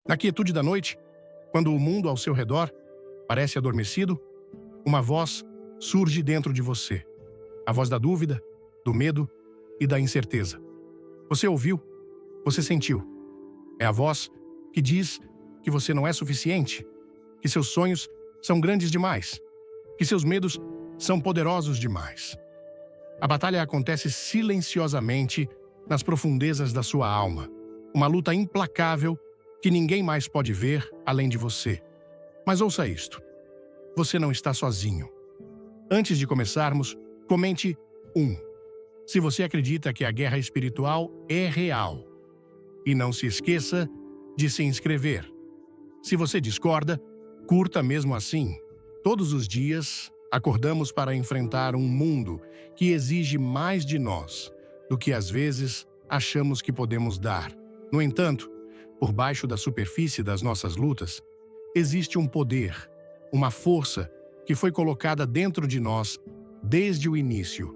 Na quietude da noite, quando o mundo ao seu redor parece adormecido, uma voz surge dentro de você. A voz da dúvida, do medo e da incerteza. Você ouviu, você sentiu. É a voz que diz que você não é suficiente, que seus sonhos são grandes demais, que seus medos são poderosos demais. A batalha acontece silenciosamente nas profundezas da sua alma. Uma luta implacável que ninguém mais pode ver além de você. Mas ouça isto. Você não está sozinho. Antes de começarmos, comente 1. Se você acredita que a guerra espiritual é real. E não se esqueça de se inscrever. Se você discorda, curta mesmo assim. Todos os dias, acordamos para enfrentar um mundo que exige mais de nós do que às vezes achamos que podemos dar. No entanto, por baixo da superfície das nossas lutas, existe um poder, uma força que foi colocada dentro de nós desde o início.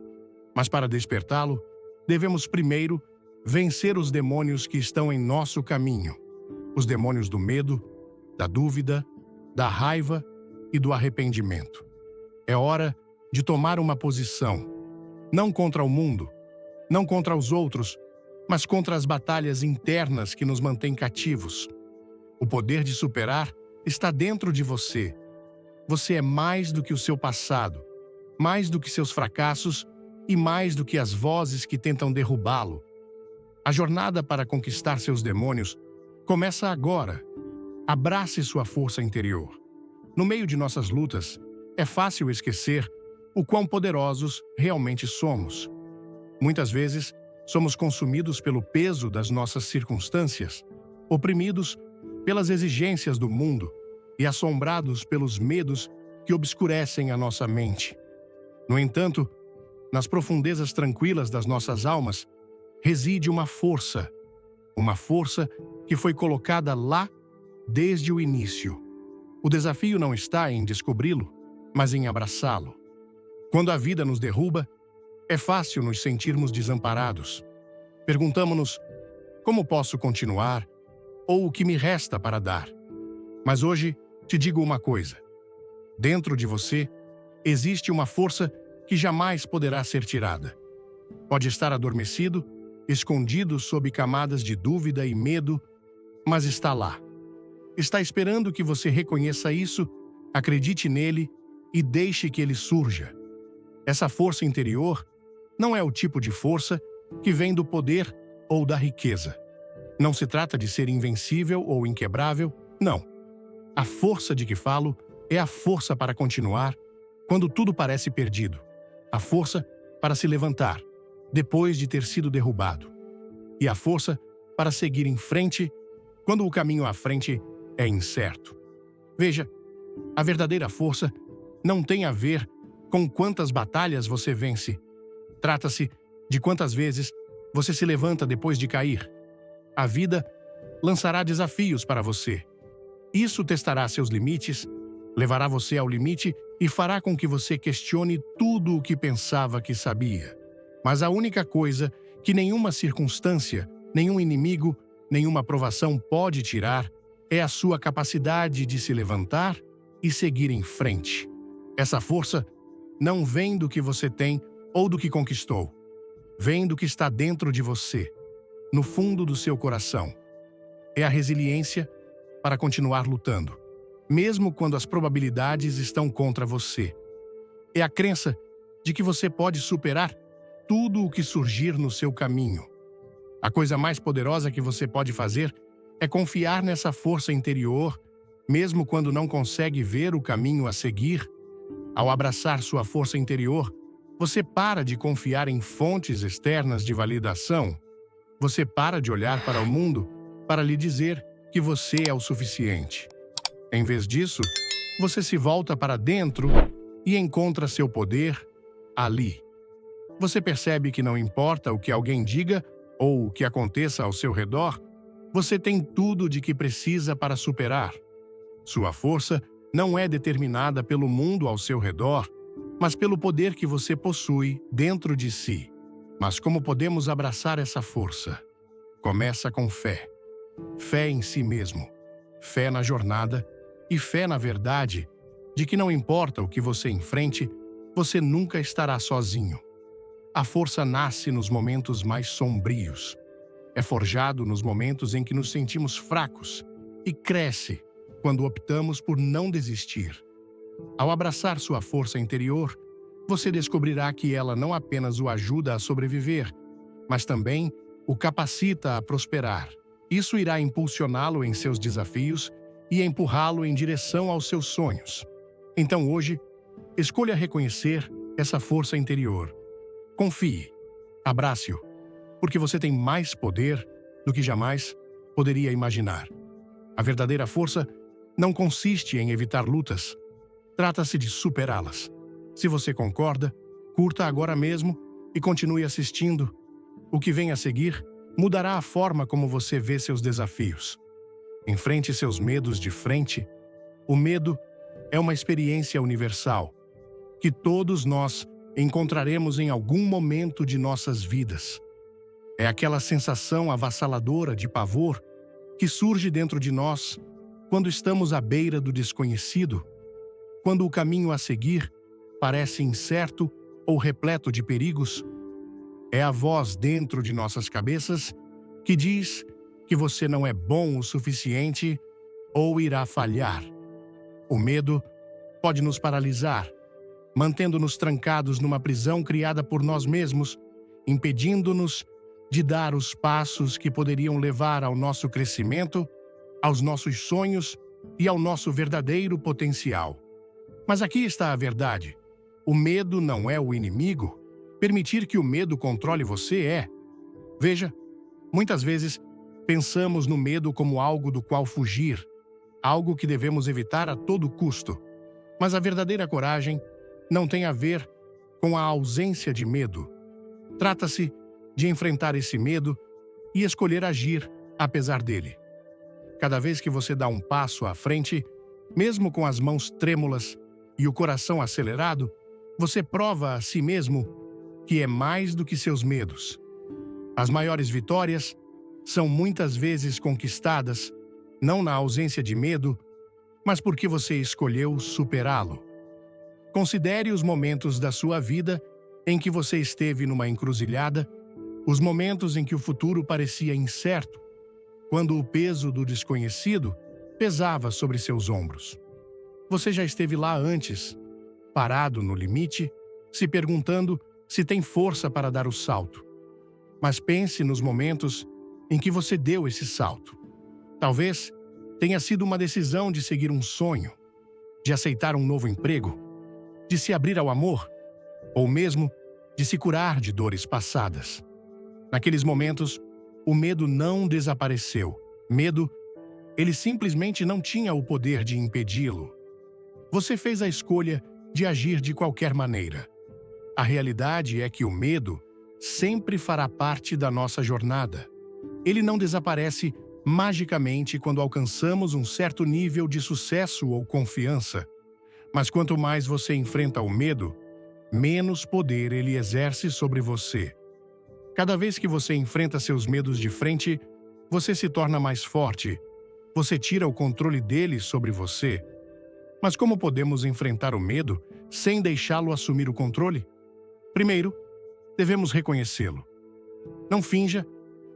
Mas para despertá-lo, devemos primeiro vencer os demônios que estão em nosso caminho. Os demônios do medo, da dúvida, da raiva e do arrependimento. É hora de tomar uma posição, não contra o mundo, não contra os outros, mas contra as batalhas internas que nos mantêm cativos. O poder de superar está dentro de você. Você é mais do que o seu passado, mais do que seus fracassos e mais do que as vozes que tentam derrubá-lo. A jornada para conquistar seus demônios começa agora. Abrace sua força interior. No meio de nossas lutas, é fácil esquecer o quão poderosos realmente somos. Muitas vezes, somos consumidos pelo peso das nossas circunstâncias, oprimidos pelas exigências do mundo e assombrados pelos medos que obscurecem a nossa mente. No entanto, nas profundezas tranquilas das nossas almas, reside uma força que foi colocada lá desde o início. O desafio não está em descobri-lo, mas em abraçá-lo. Quando a vida nos derruba, é fácil nos sentirmos desamparados. Perguntamo-nos, como posso continuar? Ou o que me resta para dar? Mas hoje te digo uma coisa. Dentro de você, existe uma força que jamais poderá ser tirada. Pode estar adormecido, escondido sob camadas de dúvida e medo, mas está lá. Está esperando que você reconheça isso, acredite nele e deixe que ele surja. Essa força interior não é o tipo de força que vem do poder ou da riqueza. Não se trata de ser invencível ou inquebrável, não. A força de que falo é a força para continuar quando tudo parece perdido. A força para se levantar, depois de ter sido derrubado. E a força para seguir em frente quando o caminho à frente é incerto. Veja, a verdadeira força não tem a ver com quantas batalhas você vence. Trata-se de quantas vezes você se levanta depois de cair. A vida lançará desafios para você. Isso testará seus limites, levará você ao limite e fará com que você questione tudo o que pensava que sabia. Mas a única coisa que nenhuma circunstância, nenhum inimigo, nenhuma provação pode tirar é a sua capacidade de se levantar e seguir em frente. Essa força não vem do que você tem ou do que conquistou. Vem do que está dentro de você, no fundo do seu coração. É a resiliência para continuar lutando, mesmo quando as probabilidades estão contra você. É a crença de que você pode superar tudo o que surgir no seu caminho. A coisa mais poderosa que você pode fazer é confiar nessa força interior, mesmo quando não consegue ver o caminho a seguir. Ao abraçar sua força interior, você para de confiar em fontes externas de validação. Você para de olhar para o mundo para lhe dizer que você é o suficiente. Em vez disso, você se volta para dentro e encontra seu poder ali. Você percebe que não importa o que alguém diga ou o que aconteça ao seu redor, você tem tudo de que precisa para superar. Sua força não é determinada pelo mundo ao seu redor, mas pelo poder que você possui dentro de si. Mas como podemos abraçar essa força? Começa com fé. Fé em si mesmo. fé na jornada e fé na verdade de que não importa o que você enfrente, você nunca estará sozinho. A força nasce nos momentos mais sombrios. É forjado nos momentos em que nos sentimos fracos e cresce quando optamos por não desistir. Ao abraçar sua força interior, você descobrirá que ela não apenas o ajuda a sobreviver, mas também o capacita a prosperar. Isso irá impulsioná-lo em seus desafios e empurrá-lo em direção aos seus sonhos. Então hoje, escolha reconhecer essa força interior. Confie, abrace-o, porque você tem mais poder do que jamais poderia imaginar. A verdadeira força não consiste em evitar lutas, trata-se de superá-las. Se você concorda, curta agora mesmo e continue assistindo. O que vem a seguir mudará a forma como você vê seus desafios. Enfrente seus medos de frente. O medo é uma experiência universal, que todos nós encontraremos em algum momento de nossas vidas. É aquela sensação avassaladora de pavor que surge dentro de nós quando estamos à beira do desconhecido, quando o caminho a seguir parece incerto ou repleto de perigos. É a voz dentro de nossas cabeças que diz que você não é bom o suficiente ou irá falhar. O medo pode nos paralisar, mantendo-nos trancados numa prisão criada por nós mesmos, impedindo-nos de dar os passos que poderiam levar ao nosso crescimento, aos nossos sonhos e ao nosso verdadeiro potencial. Mas aqui está a verdade. O medo não é o inimigo. Permitir que o medo controle você é. Veja, muitas vezes pensamos no medo como algo do qual fugir, algo que devemos evitar a todo custo. Mas a verdadeira coragem não tem a ver com a ausência de medo. Trata-se de enfrentar esse medo e escolher agir apesar dele. Cada vez que você dá um passo à frente, mesmo com as mãos trêmulas e o coração acelerado, você prova a si mesmo que é mais do que seus medos. As maiores vitórias são muitas vezes conquistadas, não na ausência de medo, mas porque você escolheu superá-lo. Considere os momentos da sua vida em que você esteve numa encruzilhada, os momentos em que o futuro parecia incerto, quando o peso do desconhecido pesava sobre seus ombros. Você já esteve lá antes, parado no limite, se perguntando se tem força para dar o salto. Mas pense nos momentos em que você deu esse salto. Talvez tenha sido uma decisão de seguir um sonho, de aceitar um novo emprego, de se abrir ao amor, ou mesmo de se curar de dores passadas. Naqueles momentos, o medo não desapareceu. Medo, ele simplesmente não tinha o poder de impedi-lo. Você fez a escolha de agir de qualquer maneira. A realidade é que o medo sempre fará parte da nossa jornada. Ele não desaparece magicamente quando alcançamos um certo nível de sucesso ou confiança. Mas quanto mais você enfrenta o medo, menos poder ele exerce sobre você. Cada vez que você enfrenta seus medos de frente, você se torna mais forte. Você tira o controle dele sobre você. Mas como podemos enfrentar o medo sem deixá-lo assumir o controle? Primeiro, devemos reconhecê-lo. Não finja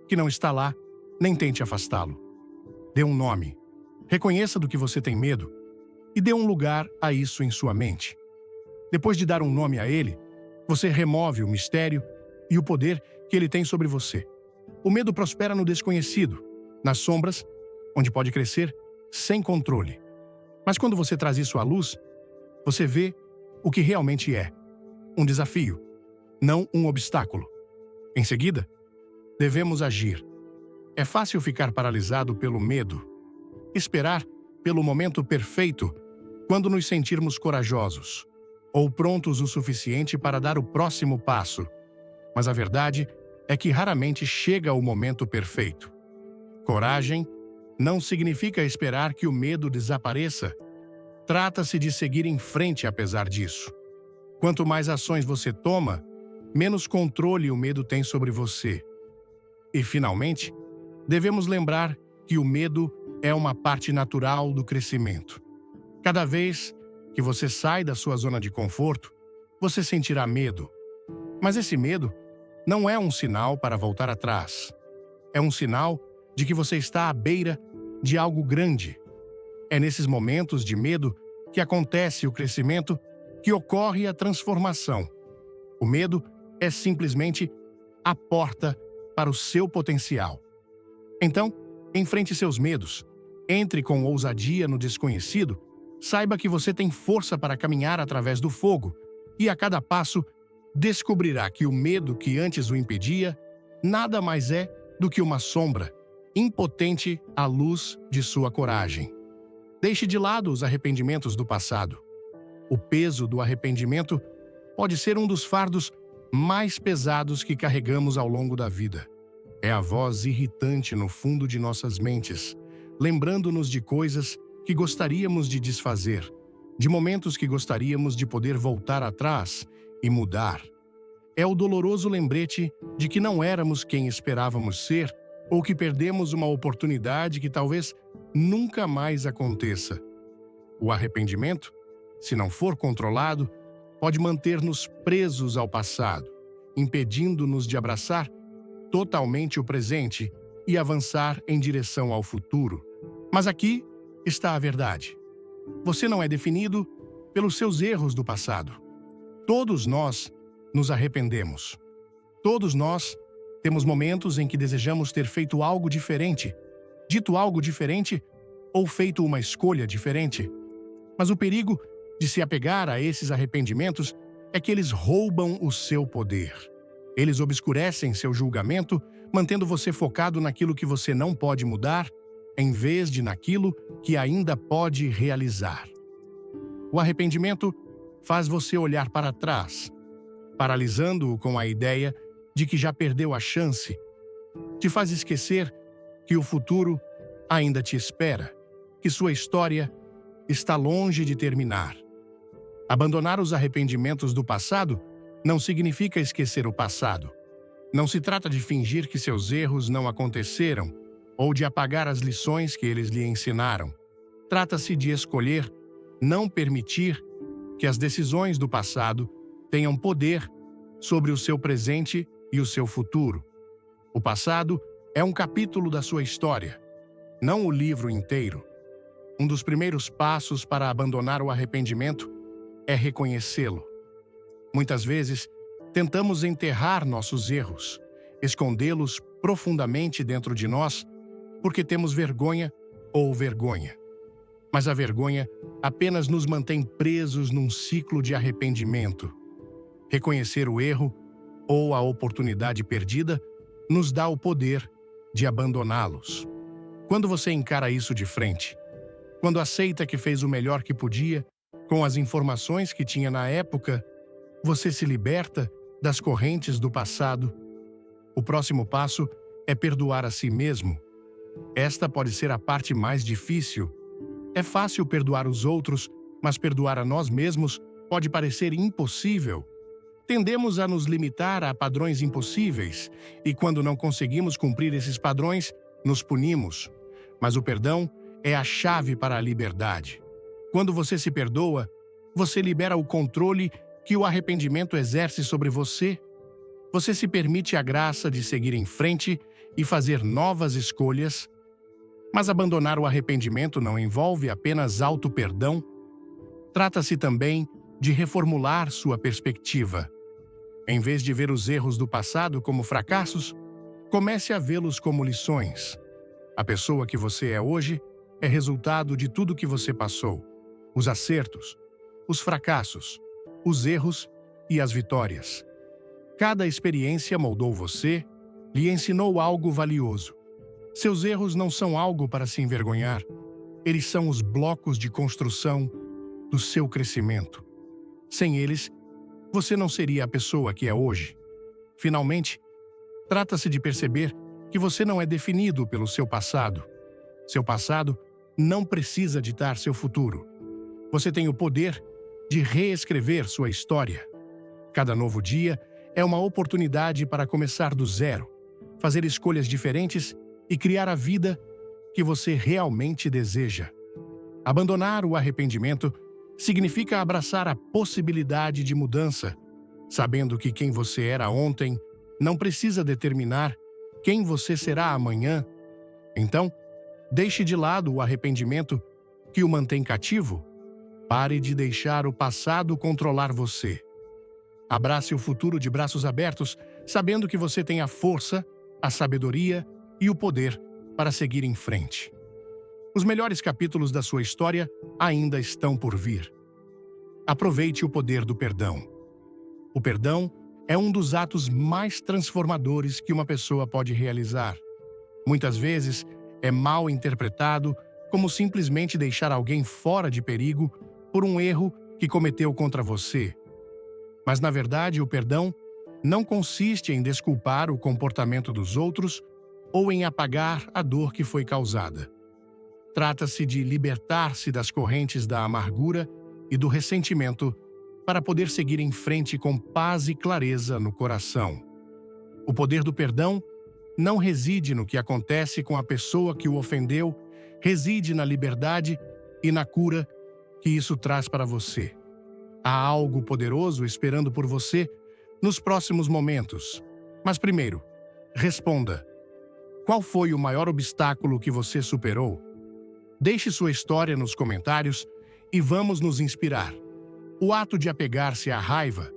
que não está lá, nem tente afastá-lo. Dê um nome. Reconheça do que você tem medo e dê um lugar a isso em sua mente. Depois de dar um nome a ele, você remove o mistério e o poder que ele tem sobre você. O medo prospera no desconhecido, nas sombras, onde pode crescer sem controle. Mas quando você traz isso à luz, você vê o que realmente é: um desafio, não um obstáculo. Em seguida, devemos agir. É fácil ficar paralisado pelo medo, esperar pelo momento perfeito quando nos sentirmos corajosos, ou prontos o suficiente para dar o próximo passo. Mas a verdade é que raramente chega o momento perfeito. Coragem não significa esperar que o medo desapareça. Trata-se de seguir em frente apesar disso. Quanto mais ações você toma, menos controle o medo tem sobre você. E, finalmente, devemos lembrar que o medo é uma parte natural do crescimento. Cada vez que você sai da sua zona de conforto, você sentirá medo. Mas esse medo não é um sinal para voltar atrás. É um sinal de que você está à beira de algo grande. É nesses momentos de medo que acontece o crescimento, que ocorre a transformação. O medo é simplesmente a porta para o seu potencial. Então, enfrente seus medos. Entre com ousadia no desconhecido. Saiba que você tem força para caminhar através do fogo. E a cada passo, descobrirá que o medo que antes o impedia nada mais é do que uma sombra, impotente à luz de sua coragem. Deixe de lado os arrependimentos do passado. O peso do arrependimento pode ser um dos fardos mais pesados que carregamos ao longo da vida. É a voz irritante no fundo de nossas mentes, lembrando-nos de coisas que gostaríamos de desfazer, de momentos que gostaríamos de poder voltar atrás e mudar. É o doloroso lembrete de que não éramos quem esperávamos ser ou que perdemos uma oportunidade que talvez nunca mais aconteça. O arrependimento, se não for controlado, pode manter-nos presos ao passado, impedindo-nos de abraçar totalmente o presente e avançar em direção ao futuro. Mas aqui está a verdade. Você não é definido pelos seus erros do passado. Todos nós nos arrependemos. Todos nós temos momentos em que desejamos ter feito algo diferente, dito algo diferente ou feito uma escolha diferente. Mas o perigo de se apegar a esses arrependimentos é que eles roubam o seu poder. Eles obscurecem seu julgamento, mantendo você focado naquilo que você não pode mudar, em vez de naquilo que ainda pode realizar. O arrependimento faz você olhar para trás, paralisando-o com a ideia de que já perdeu a chance. Te faz esquecer que o futuro ainda te espera, que sua história está longe de terminar. Abandonar os arrependimentos do passado não significa esquecer o passado. Não se trata de fingir que seus erros não aconteceram ou de apagar as lições que eles lhe ensinaram. Trata-se de escolher não permitir que as decisões do passado tenham poder sobre o seu presente e o seu futuro. O passado é um capítulo da sua história, não o livro inteiro. Um dos primeiros passos para abandonar o arrependimento é reconhecê-lo. Muitas vezes, tentamos enterrar nossos erros, escondê-los profundamente dentro de nós, porque temos vergonha ou vergonha. Mas a vergonha apenas nos mantém presos num ciclo de arrependimento. Reconhecer o erro ou a oportunidade perdida nos dá o poder de abandoná-los. Quando você encara isso de frente, quando aceita que fez o melhor que podia, com as informações que tinha na época, você se liberta das correntes do passado. O próximo passo é perdoar a si mesmo. Esta pode ser a parte mais difícil. É fácil perdoar os outros, mas perdoar a nós mesmos pode parecer impossível. Tendemos a nos limitar a padrões impossíveis, e quando não conseguimos cumprir esses padrões, nos punimos. Mas o perdão é a chave para a liberdade. Quando você se perdoa, você libera o controle que o arrependimento exerce sobre você. Você se permite a graça de seguir em frente e fazer novas escolhas. Mas abandonar o arrependimento não envolve apenas auto-perdão. Trata-se também de reformular sua perspectiva. Em vez de ver os erros do passado como fracassos, comece a vê-los como lições. A pessoa que você é hoje é resultado de tudo que você passou. Os acertos, os fracassos, os erros e as vitórias. Cada experiência moldou você, lhe ensinou algo valioso. Seus erros não são algo para se envergonhar. Eles são os blocos de construção do seu crescimento. Sem eles, você não seria a pessoa que é hoje. Finalmente, trata-se de perceber que você não é definido pelo seu passado. Seu passado não precisa ditar seu futuro. Você tem o poder de reescrever sua história. Cada novo dia é uma oportunidade para começar do zero, fazer escolhas diferentes e criar a vida que você realmente deseja. Abandonar o arrependimento significa abraçar a possibilidade de mudança, sabendo que quem você era ontem não precisa determinar quem você será amanhã. Então, deixe de lado o arrependimento que o mantém cativo. Pare de deixar o passado controlar você. Abrace o futuro de braços abertos, sabendo que você tem a força, a sabedoria e o poder para seguir em frente. Os melhores capítulos da sua história ainda estão por vir. Aproveite o poder do perdão. O perdão é um dos atos mais transformadores que uma pessoa pode realizar. Muitas vezes, é mal interpretado como simplesmente deixar alguém fora de perigo por um erro que cometeu contra você. Mas, na verdade, o perdão não consiste em desculpar o comportamento dos outros ou em apagar a dor que foi causada. Trata-se de libertar-se das correntes da amargura e do ressentimento para poder seguir em frente com paz e clareza no coração. O poder do perdão não reside no que acontece com a pessoa que o ofendeu, reside na liberdade e na cura que isso traz para você. Há algo poderoso esperando por você nos próximos momentos. Mas primeiro, responda: qual foi o maior obstáculo que você superou? Deixe sua história nos comentários e vamos nos inspirar. O ato de apegar-se à raiva,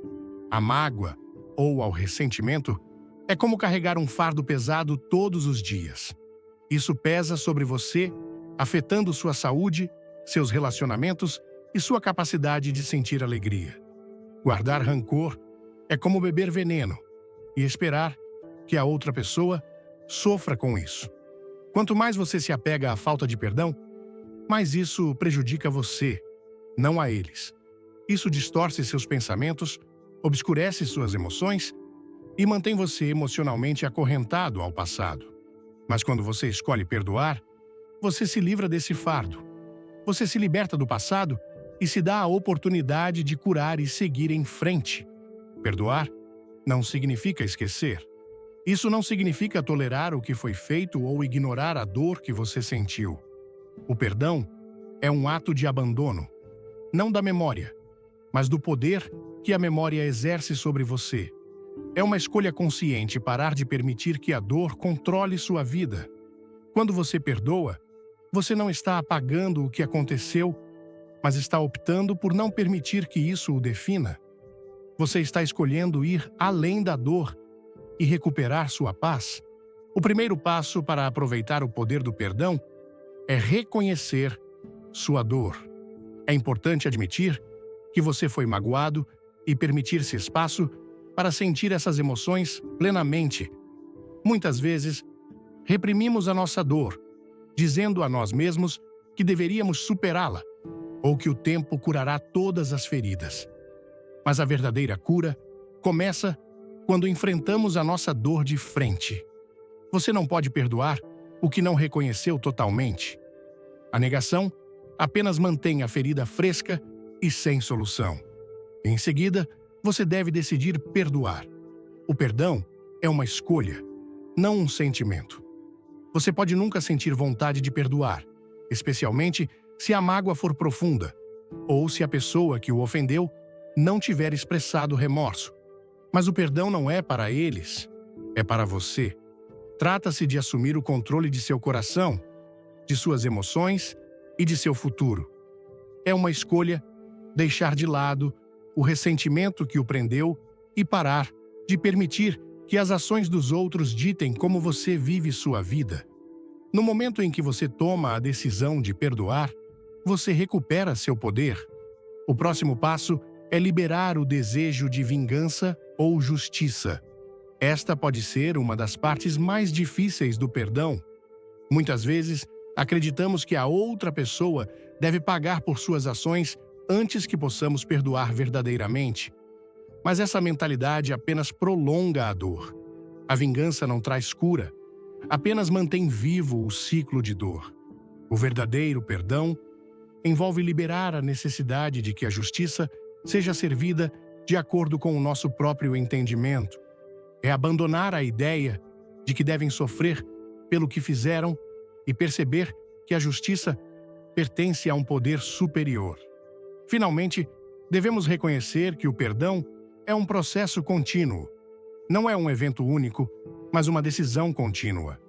à mágoa ou ao ressentimento é como carregar um fardo pesado todos os dias. Isso pesa sobre você, afetando sua saúde, seus relacionamentos e sua capacidade de sentir alegria. Guardar rancor é como beber veneno e esperar que a outra pessoa sofra com isso. Quanto mais você se apega à falta de perdão, mais isso prejudica você, não a eles. Isso distorce seus pensamentos, obscurece suas emoções e mantém você emocionalmente acorrentado ao passado. Mas quando você escolhe perdoar, você se livra desse fardo. Você se liberta do passado e se dá a oportunidade de curar e seguir em frente. Perdoar não significa esquecer. Isso não significa tolerar o que foi feito ou ignorar a dor que você sentiu. O perdão é um ato de abandono, não da memória, mas do poder que a memória exerce sobre você. É uma escolha consciente parar de permitir que a dor controle sua vida. Quando você perdoa, você não está apagando o que aconteceu, mas está optando por não permitir que isso o defina. Você está escolhendo ir além da dor e recuperar sua paz. O primeiro passo para aproveitar o poder do perdão é reconhecer sua dor. É importante admitir que você foi magoado e permitir-se espaço para sentir essas emoções plenamente. Muitas vezes, reprimimos a nossa dor, dizendo a nós mesmos que deveríamos superá-la ou que o tempo curará todas as feridas. Mas a verdadeira cura começa quando enfrentamos a nossa dor de frente. Você não pode perdoar o que não reconheceu totalmente. A negação apenas mantém a ferida fresca e sem solução. Em seguida, você deve decidir perdoar. O perdão é uma escolha, não um sentimento. Você pode nunca sentir vontade de perdoar, especialmente se a mágoa for profunda, ou se a pessoa que o ofendeu não tiver expressado remorso. Mas o perdão não é para eles, é para você. Trata-se de assumir o controle de seu coração, de suas emoções e de seu futuro. É uma escolha deixar de lado o ressentimento que o prendeu e parar de permitir que as ações dos outros ditem como você vive sua vida. No momento em que você toma a decisão de perdoar, você recupera seu poder. O próximo passo é liberar o desejo de vingança ou justiça. Esta pode ser uma das partes mais difíceis do perdão. Muitas vezes, acreditamos que a outra pessoa deve pagar por suas ações antes que possamos perdoar verdadeiramente. Mas essa mentalidade apenas prolonga a dor. A vingança não traz cura, apenas mantém vivo o ciclo de dor. O verdadeiro perdão envolve liberar a necessidade de que a justiça seja servida de acordo com o nosso próprio entendimento. É abandonar a ideia de que devem sofrer pelo que fizeram e perceber que a justiça pertence a um poder superior. Finalmente, devemos reconhecer que o perdão é um processo contínuo. Não é um evento único, mas uma decisão contínua.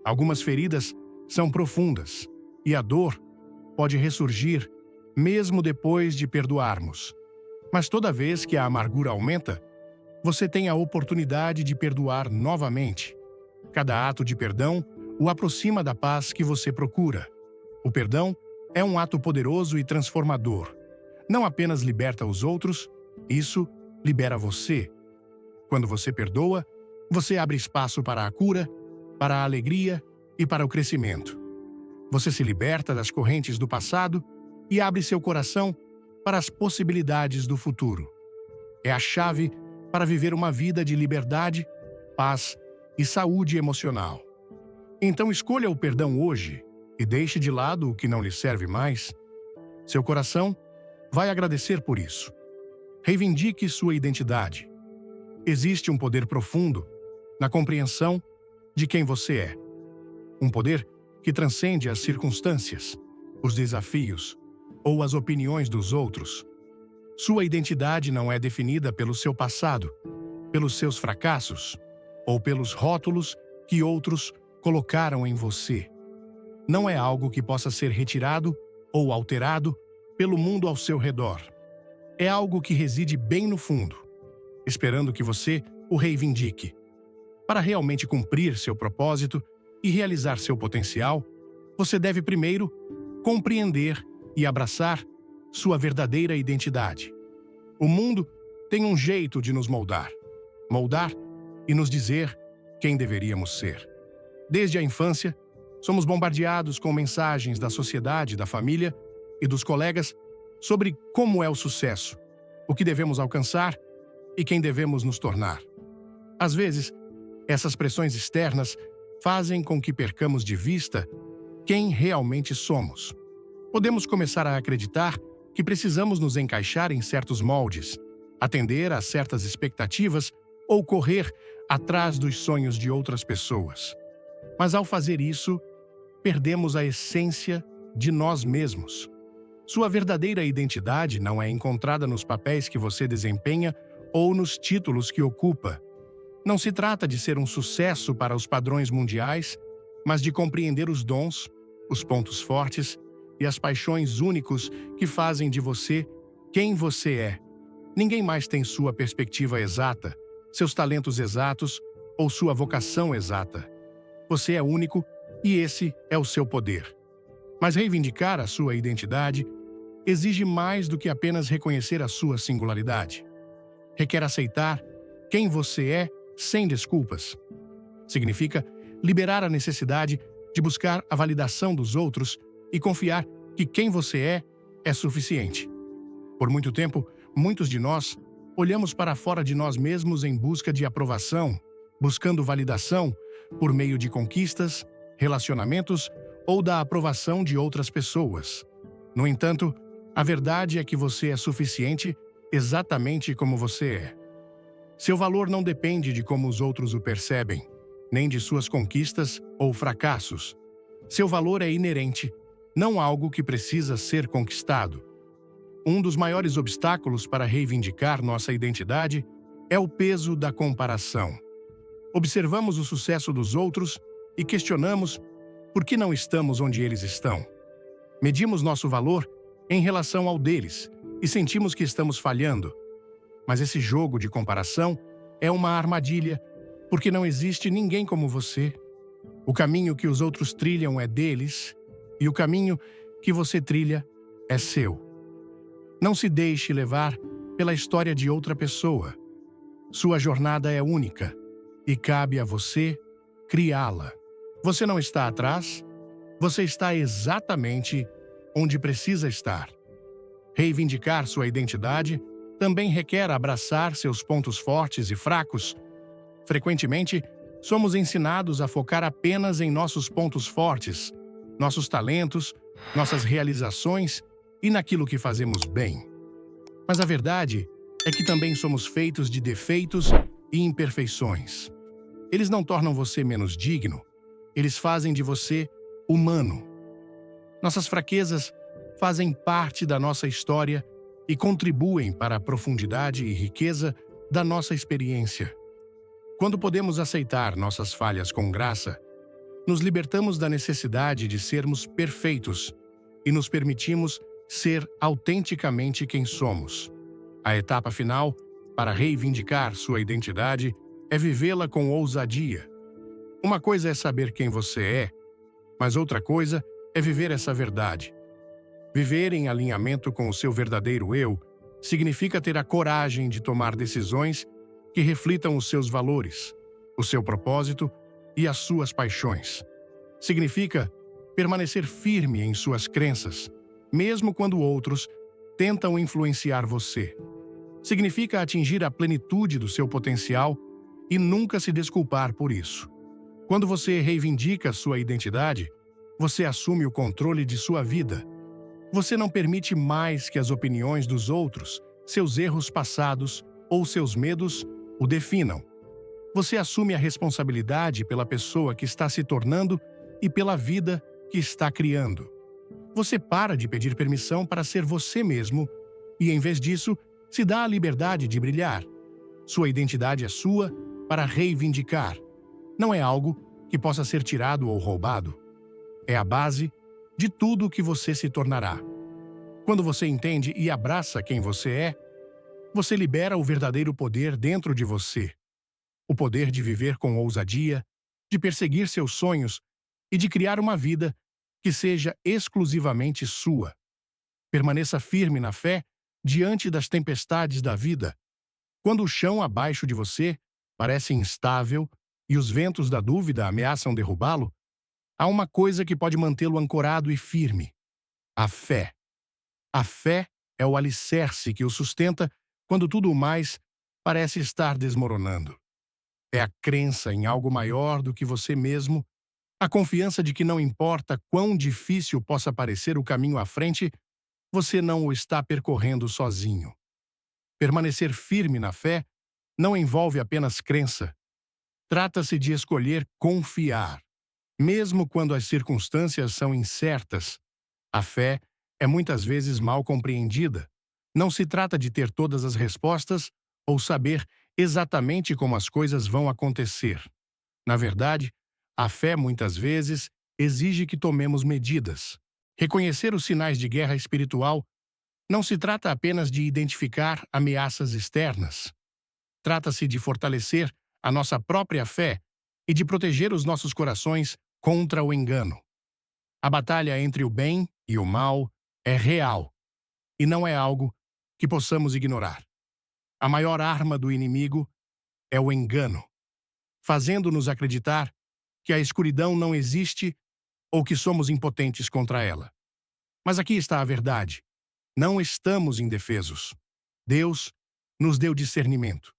Algumas feridas são profundas e a dor pode ressurgir mesmo depois de perdoarmos. Mas toda vez que a amargura aumenta, você tem a oportunidade de perdoar novamente. Cada ato de perdão o aproxima da paz que você procura. O perdão é um ato poderoso e transformador. Não apenas liberta os outros, isso libera você. Quando você perdoa, você abre espaço para a cura, para a alegria e para o crescimento. Você se liberta das correntes do passado e abre seu coração para as possibilidades do futuro. É a chave para viver uma vida de liberdade, paz e saúde emocional. Então escolha o perdão hoje e deixe de lado o que não lhe serve mais. Seu coração vai agradecer por isso. Reivindique sua identidade. Existe um poder profundo na compreensão de quem você é. Um poder que transcende as circunstâncias, os desafios ou as opiniões dos outros. Sua identidade não é definida pelo seu passado, pelos seus fracassos ou pelos rótulos que outros colocaram em você. Não é algo que possa ser retirado ou alterado pelo mundo ao seu redor. É algo que reside bem no fundo, esperando que você o reivindique. Para realmente cumprir seu propósito e realizar seu potencial, você deve primeiro compreender e abraçar sua verdadeira identidade. O mundo tem um jeito de nos moldar e nos dizer quem deveríamos ser. Desde a infância, somos bombardeados com mensagens da sociedade, da família e dos colegas sobre como é o sucesso, o que devemos alcançar e quem devemos nos tornar. Às vezes, essas pressões externas fazem com que percamos de vista quem realmente somos. Podemos começar a acreditar que precisamos nos encaixar em certos moldes, atender a certas expectativas ou correr atrás dos sonhos de outras pessoas. Mas ao fazer isso, perdemos a essência de nós mesmos. Sua verdadeira identidade não é encontrada nos papéis que você desempenha ou nos títulos que ocupa. Não se trata de ser um sucesso para os padrões mundiais, mas de compreender os dons, os pontos fortes e as paixões únicos que fazem de você quem você é. Ninguém mais tem sua perspectiva exata, seus talentos exatos ou sua vocação exata. Você é único e esse é o seu poder. Mas reivindicar a sua identidade exige mais do que apenas reconhecer a sua singularidade. Requer aceitar quem você é sem desculpas. Significa liberar a necessidade de buscar a validação dos outros e confiar que quem você é suficiente. Por muito tempo, muitos de nós olhamos para fora de nós mesmos em busca de aprovação, buscando validação por meio de conquistas, relacionamentos ou da aprovação de outras pessoas. No entanto, a verdade é que você é suficiente exatamente como você é. Seu valor não depende de como os outros o percebem, nem de suas conquistas ou fracassos. Seu valor é inerente, não algo que precisa ser conquistado. Um dos maiores obstáculos para reivindicar nossa identidade é o peso da comparação. Observamos o sucesso dos outros e questionamos por que não estamos onde eles estão. Medimos nosso valor em relação ao deles e sentimos que estamos falhando. Mas esse jogo de comparação é uma armadilha, porque não existe ninguém como você. O caminho que os outros trilham é deles, e o caminho que você trilha é seu. Não se deixe levar pela história de outra pessoa. Sua jornada é única, e cabe a você criá-la. Você não está atrás, você está exatamente onde precisa estar. Reivindicar sua identidade também requer abraçar seus pontos fortes e fracos. Frequentemente, somos ensinados a focar apenas em nossos pontos fortes, nossos talentos, nossas realizações e naquilo que fazemos bem. Mas a verdade é que também somos feitos de defeitos e imperfeições. Eles não tornam você menos digno, eles fazem de você humano. Nossas fraquezas fazem parte da nossa história e contribuem para a profundidade e riqueza da nossa experiência. Quando podemos aceitar nossas falhas com graça, nos libertamos da necessidade de sermos perfeitos e nos permitimos ser autenticamente quem somos. A etapa final, para reivindicar sua identidade, é vivê-la com ousadia. Uma coisa é saber quem você é, mas outra coisa é viver essa verdade. Viver em alinhamento com o seu verdadeiro eu significa ter a coragem de tomar decisões que reflitam os seus valores, o seu propósito e as suas paixões. Significa permanecer firme em suas crenças, mesmo quando outros tentam influenciar você. Significa atingir a plenitude do seu potencial e nunca se desculpar por isso. Quando você reivindica sua identidade, você assume o controle de sua vida. Você não permite mais que as opiniões dos outros, seus erros passados ou seus medos o definam. Você assume a responsabilidade pela pessoa que está se tornando e pela vida que está criando. Você para de pedir permissão para ser você mesmo e, em vez disso, se dá a liberdade de brilhar. Sua identidade é sua para reivindicar. Não é algo que possa ser tirado ou roubado. É a base de tudo o que você se tornará. Quando você entende e abraça quem você é, você libera o verdadeiro poder dentro de você. O poder de viver com ousadia, de perseguir seus sonhos e de criar uma vida que seja exclusivamente sua. Permaneça firme na fé diante das tempestades da vida. Quando o chão abaixo de você parece instável e os ventos da dúvida ameaçam derrubá-lo, há uma coisa que pode mantê-lo ancorado e firme: a fé. A fé é o alicerce que o sustenta quando tudo o mais parece estar desmoronando. É a crença em algo maior do que você mesmo, a confiança de que não importa quão difícil possa parecer o caminho à frente, você não o está percorrendo sozinho. Permanecer firme na fé não envolve apenas crença. Trata-se de escolher confiar. Mesmo quando as circunstâncias são incertas, a fé é muitas vezes mal compreendida. Não se trata de ter todas as respostas ou saber exatamente como as coisas vão acontecer. Na verdade, a fé muitas vezes exige que tomemos medidas. Reconhecer os sinais de guerra espiritual não se trata apenas de identificar ameaças externas. Trata-se de fortalecer a nossa própria fé e de proteger os nossos corações contra o engano. A batalha entre o bem e o mal é real e não é algo que possamos ignorar. A maior arma do inimigo é o engano, fazendo-nos acreditar que a escuridão não existe ou que somos impotentes contra ela. Mas aqui está a verdade. Não estamos indefesos. Deus nos deu discernimento,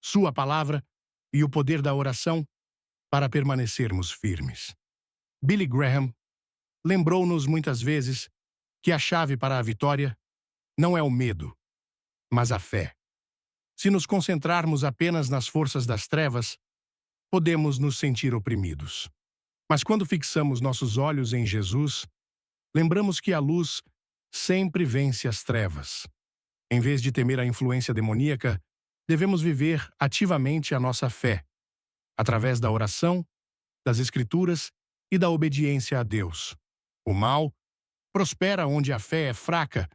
sua palavra e o poder da oração para permanecermos firmes. Billy Graham lembrou-nos muitas vezes que a chave para a vitória não é o medo, mas a fé. Se nos concentrarmos apenas nas forças das trevas, podemos nos sentir oprimidos. Mas quando fixamos nossos olhos em Jesus, lembramos que a luz sempre vence as trevas. Em vez de temer a influência demoníaca, devemos viver ativamente a nossa fé, através da oração, das Escrituras e da obediência a Deus. O mal prospera onde a fé é fraca,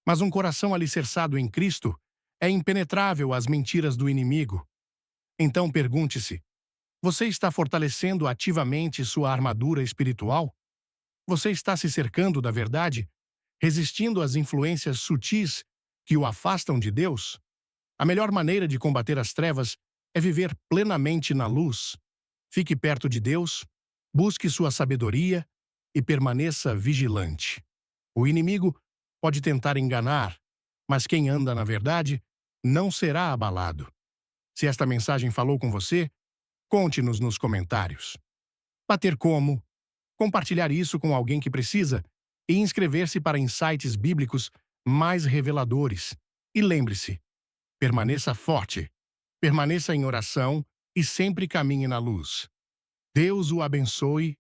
mas um coração alicerçado em Cristo é impenetrável às mentiras do inimigo. Então pergunte-se: você está fortalecendo ativamente sua armadura espiritual? Você está se cercando da verdade, resistindo às influências sutis que o afastam de Deus? A melhor maneira de combater as trevas é viver plenamente na luz. Fique perto de Deus, busque sua sabedoria e permaneça vigilante. O inimigo pode tentar enganar, mas quem anda na verdade não será abalado. Se esta mensagem falou com você, conte-nos nos comentários. Bater como, compartilhar isso com alguém que precisa e inscrever-se para insights bíblicos mais reveladores. E lembre-se, permaneça forte, permaneça em oração e sempre caminhe na luz. Deus o abençoe